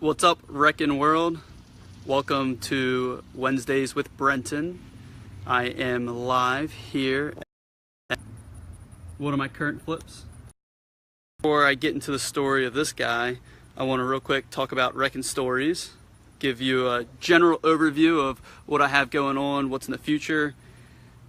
What's up, RECN world? Welcome to Wednesdays with Brentin. I am live here at one of my current flips. Before I get into the story of this guy, I want to real quick talk about RECN stories, give you a general overview of what I have going on, what's in the future,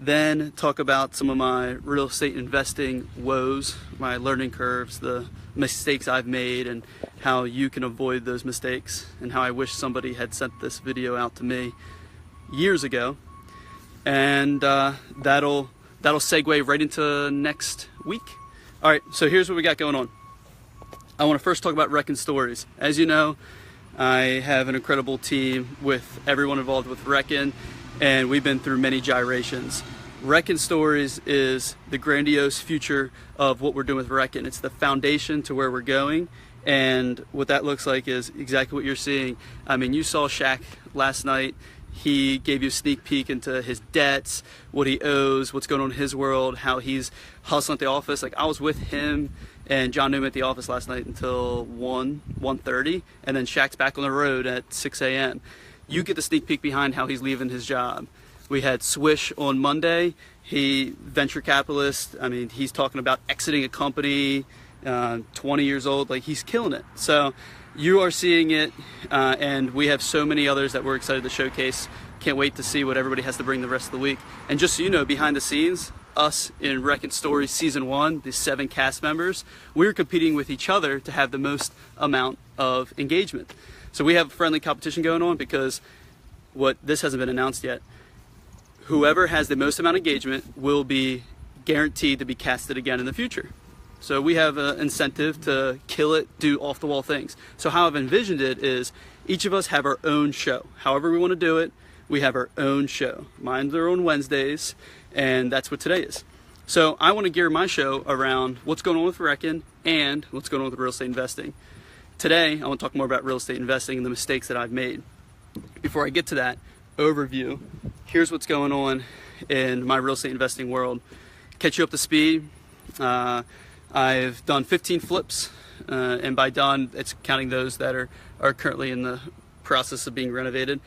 then talk about some of my real estate investing woes, my learning curves, the mistakes I've made, and how you can avoid those mistakes, and how I wish somebody had sent this video out to me years ago. And that'll segue right into next week. All right, so here's what we got going on. I want to first talk about RECN stories. As you know, I have an incredible team with everyone involved with RECN, and we've been through many gyrations. RECN Stories is the grandiose future of what we're doing with RECN. It's the foundation to where we're going, and what that looks like is exactly what you're seeing. I mean, you saw Shaq last night. He gave you a sneak peek into his debts, what he owes, what's going on in his world, how he's hustling at the office. Like, I was with him and John Newman at the office last night until 1:30, and then Shaq's back on the road at 6 a.m. You get the sneak peek behind how he's leaving his job. We had Swish on Monday. He, venture capitalist, I mean, he's talking about exiting a company, 20 years old, like, he's killing it. So you are seeing it, and we have so many others that we're excited to showcase. Can't wait to see what everybody has to bring the rest of the week. And just so you know, behind the scenes, us in RECN Stories Season 1, the 7 cast members, we're competing with each other to have the most amount of engagement. So we have a friendly competition going on, because this hasn't been announced yet. Whoever has the most amount of engagement will be guaranteed to be casted again in the future. So we have an incentive to kill it, do off-the-wall things. So how I've envisioned it is each of us have our own show. However we want to do it, we have our own show. Mine's are on Wednesdays, and that's what today is. So I want to gear my show around what's going on with RECN and what's going on with real estate investing. Today, I want to talk more about real estate investing and the mistakes that I've made. Before I get to that overview, here's what's going on in my real estate investing world. Catch you up to speed. I've done 15 flips, and by done, it's counting those that are currently in the process of being renovated.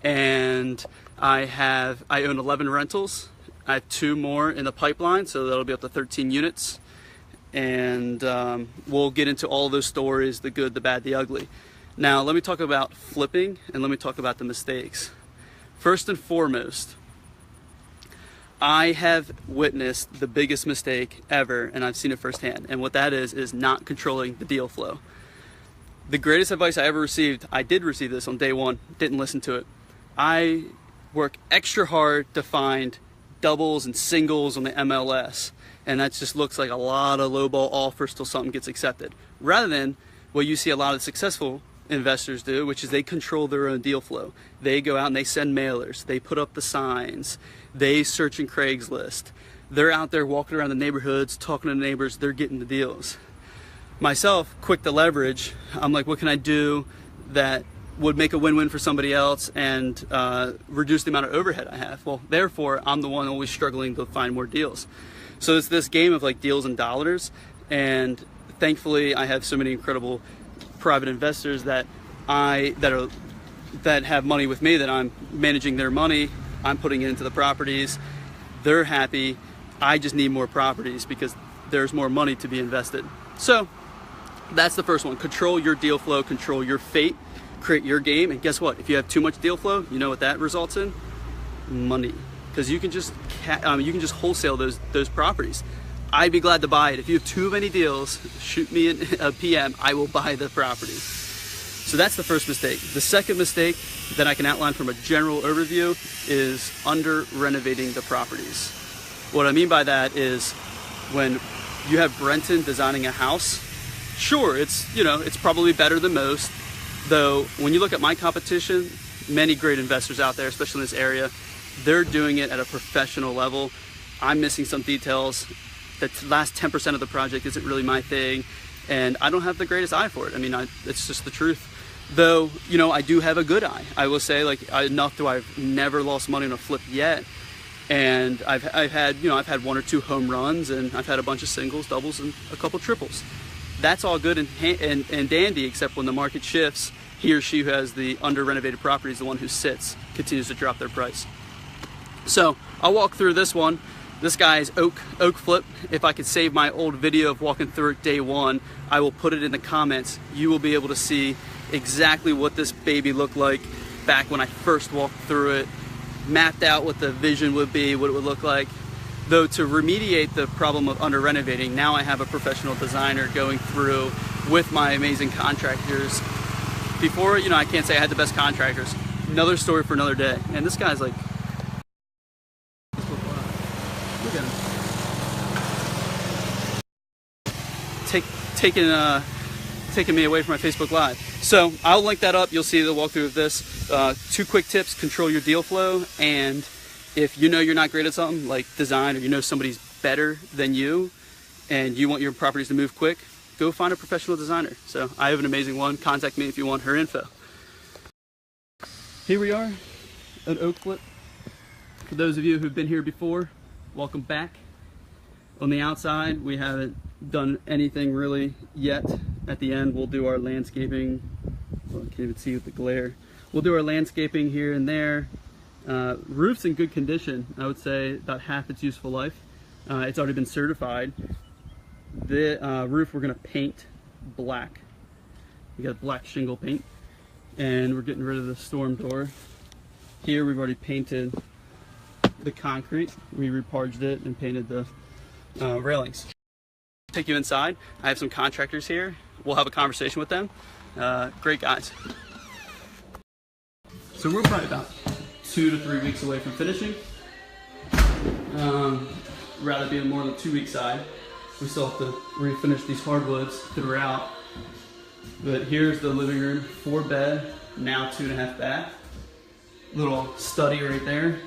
And I own 11 rentals. I have 2 more in the pipeline, so that'll be up to 13 units. And we'll get into all of those stories, the good, the bad, the ugly. Now, let me talk about flipping, and let me talk about the mistakes. First and foremost, I have witnessed the biggest mistake ever, and I've seen it firsthand. And what that is not controlling the deal flow. The greatest advice I ever received, I did receive this on day 1, didn't listen to it. I work extra hard to find doubles and singles on the MLS, and that just looks like a lot of lowball offers till something gets accepted. Rather than what you see a lot of successful investors do, which is they control their own deal flow. They go out and they send mailers, they put up the signs, they search in Craigslist. They're out there walking around the neighborhoods, talking to the neighbors, they're getting the deals. Myself, quick to leverage, I'm like, what can I do that would make a win-win for somebody else and reduce the amount of overhead I have? Well, therefore, I'm the one always struggling to find more deals. So it's this game of like deals and dollars, and thankfully I have so many incredible private investors that have money with me, that I'm managing their money, I'm putting it into the properties, they're happy. I just need more properties because there's more money to be invested. So that's the first one. Control your deal flow, control your fate, create your game. And guess what? If you have too much deal flow, you know what that results in? Money. Because you can just wholesale those properties. I'd be glad to buy it. If you have too many deals, shoot me a PM, I will buy the property. So that's the first mistake. The second mistake that I can outline from a general overview is under renovating the properties. What I mean by that is when you have Brentin designing a house, sure, it's probably better than most, though when you look at my competition, many great investors out there, especially in this area, they're doing it at a professional level. I'm missing some details. The last 10% of the project isn't really my thing, and I don't have the greatest eye for it. I mean, it's just the truth. Though, I do have a good eye. I will say, like, enough to I've never lost money on a flip yet. And I've had 1 or 2 home runs, and I've had a bunch of singles, doubles, and a couple triples. That's all good and dandy, except when the market shifts, he or she who has the under renovated property is the one who sits, continues to drop their price. So I'll walk through this one. This guy's oak flip. If I could save my old video of walking through it day one, I will put it in the comments. You will be able to see exactly what this baby looked like back when I first walked through it, mapped out what the vision would be, what it would look like. Though to remediate the problem of under renovating, now I have a professional designer going through with my amazing contractors. Before, you know, I can't say I had the best contractors. Another story for another day. And this guy's like, look at him. Taking me away from my Facebook Live. So I'll link that up. You'll see the walkthrough of this. 2 quick tips: control your deal flow, and if you know you're not great at something like design, or you know somebody's better than you and you want your properties to move quick, go find a professional designer. So I have an amazing one. Contact me if you want her info. Here we are, an oak flip. For those of you who've been here before, welcome back. On the outside, we haven't done anything really yet. At the end, we'll do our landscaping. Well, I can't even see with the glare. We'll do our landscaping here and there. Roof's in good condition. I would say about half its useful life. It's already been certified. The roof we're gonna paint black. We got black shingle paint, and we're getting rid of the storm door. Here we've already painted the concrete. We reparged it and painted the railings. Take you inside. I have some contractors here. We'll have a conversation with them. Great guys. So we're probably about 2 to 3 weeks away from finishing. Rather be more on the 2-week side. We still have to refinish these hardwoods that are out. But here's the living room, 4-bed, now 2.5 bath. Little study right there.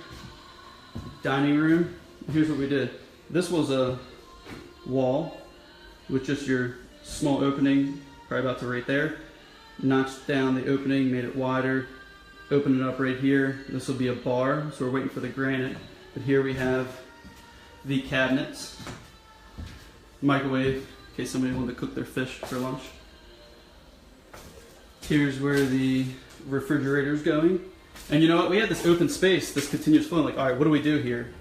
Dining room. Here's what we did. This was a wall with just your small opening, probably about to right there. Notched down the opening, made it wider, opened it up right here. This will be a bar, so we're waiting for the granite. But here we have the cabinets, microwave, in case somebody wanted to cook their fish for lunch. Here's where the refrigerator's going. And you know what, we had this open space, this continuous flow, like, all right, what do we do here?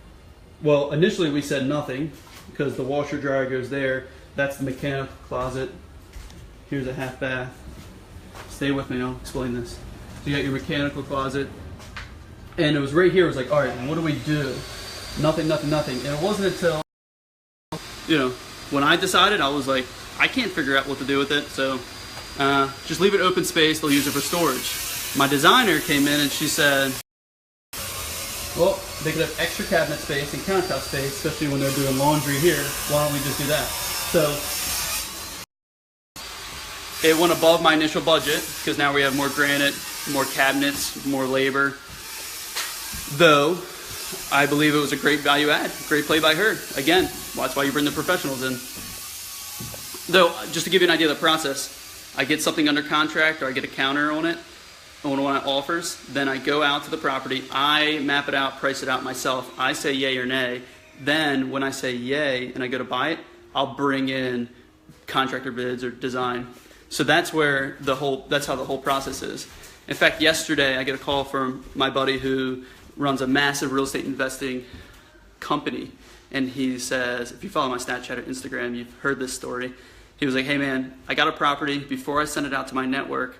Well, initially we said nothing, because the washer dryer goes there. That's the mechanical closet. Here's a half bath. Stay with me, I'll explain this. So you got your mechanical closet, and it was right here, it was like, all right, what do we do? Nothing, nothing, nothing. And it wasn't until, you know, when I decided, I was like, I can't figure out what to do with it, so just leave it open space, they'll use it for storage. My designer came in and she said, well, they could have extra cabinet space and countertop space, especially when they're doing laundry here. Why don't we just do that? So it went above my initial budget because now we have more granite, more cabinets, more labor. Though I believe it was a great value add, great play by her. Again, that's why you bring the professionals in. Though, just to give you an idea of the process, I get something under contract or I get a counter on it, on one of my offers, then I go out to the property, I map it out, price it out myself, I say yay or nay. Then when I say yay and I go to buy it, I'll bring in contractor bids or design. So that's where that's how the whole process is. In fact, yesterday I get a call from my buddy who runs a massive real estate investing company, and he says, if you follow my Snapchat or Instagram, you've heard this story. He was like, hey man, I got a property, before I send it out to my network,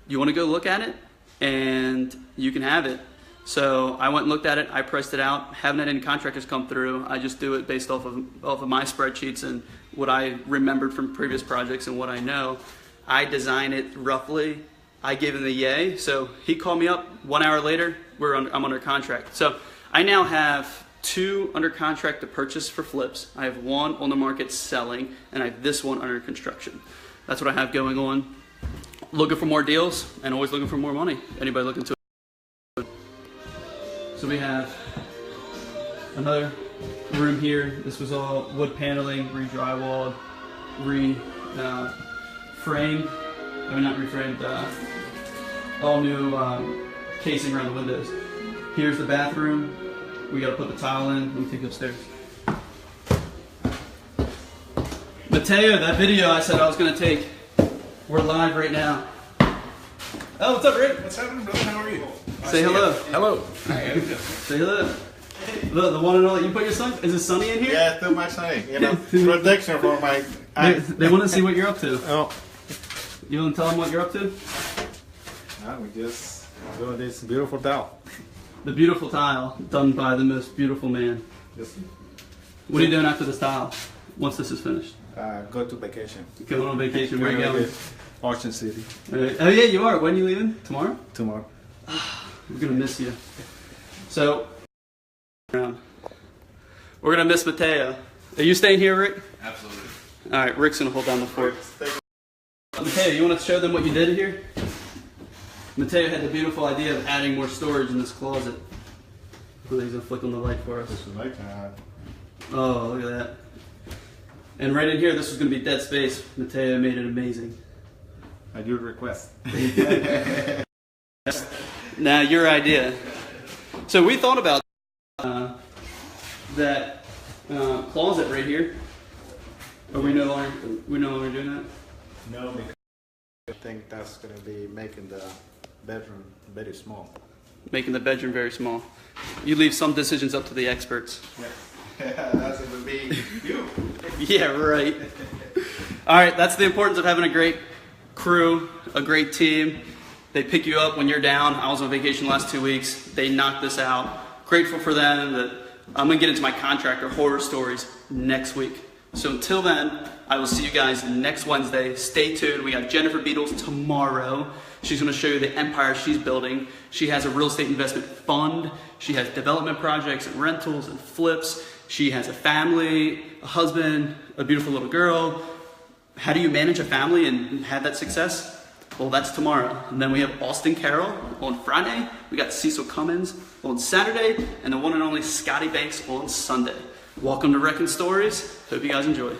you want to go look at it? And you can have it. So I went and looked at it, I priced it out, haven't had any contractors come through. I just do it based off of my spreadsheets and what I remembered from previous projects and what I know. I design it roughly, I gave him the yay, so he called me up 1 hour later, I'm under contract. So I now have 2 under contract to purchase for flips. I have 1 on the market selling, and I have this one under construction. That's what I have going on. Looking for more deals and always looking for more money. Anybody looking to it? So we have another room here. This was all wood paneling, re-drywalled, framed. I mean, not reframed. All new casing around the windows. Here's the bathroom. We got to put the tile in. Let me take you upstairs. Mateo, that video I said I was going to take. We're live right now. Oh, what's up, Rick? What's happening, brother? How are you? Say hello. Hello. Hi. Say hello. Look, the one and all. You put your sun. Is it sunny in here? Yeah, still my sunny. You know, protection for my eyes. They want to see what you're up to. Oh. You want to tell them what you're up to? No, we just doing this beautiful towel. The beautiful tile done by the most beautiful man. Just What are you doing after this tile? Once this is finished? go to vacation. Going on vacation. Where are you going? Ocean City. Oh yeah, you are. When are you leaving? Tomorrow? Tomorrow. We're gonna miss you. So, we're gonna miss Mateo. Are you staying here, Rick? Absolutely. All right, Rick's gonna hold down the fort. Mateo, you want to show them what you did here? Mateo had the beautiful idea of adding more storage in this closet. Oh, he's gonna flick on the light for us. Oh, look at that. And right in here, this was gonna be dead space. Mateo made it amazing. At your request. Now, your idea. So we thought about that closet right here. Are we no longer doing that? No, because I think that's going to be making the bedroom very small. Making the bedroom very small. You leave some decisions up to the experts. Yeah, that's going to be you. Yeah, right. All right, that's the importance of having a great crew, a great team. They pick you up when you're down. I was on vacation the last 2 weeks. They knocked this out. Grateful for them. That I'm going to get into my contractor horror stories next week. So until then, I will see you guys next Wednesday. Stay tuned. We got Jennifer Beatles tomorrow. She's going to show you the empire she's building. She has a real estate investment fund. She has development projects and rentals and flips. She has a family, a husband, a beautiful little girl. How do you manage a family and have that success? Well, that's tomorrow. And then we have Austin Carroll on Friday. We got Cecil Cummins on Saturday. And the one and only Scotty Banks on Sunday. Welcome to RECN Stories. Hope you guys enjoy.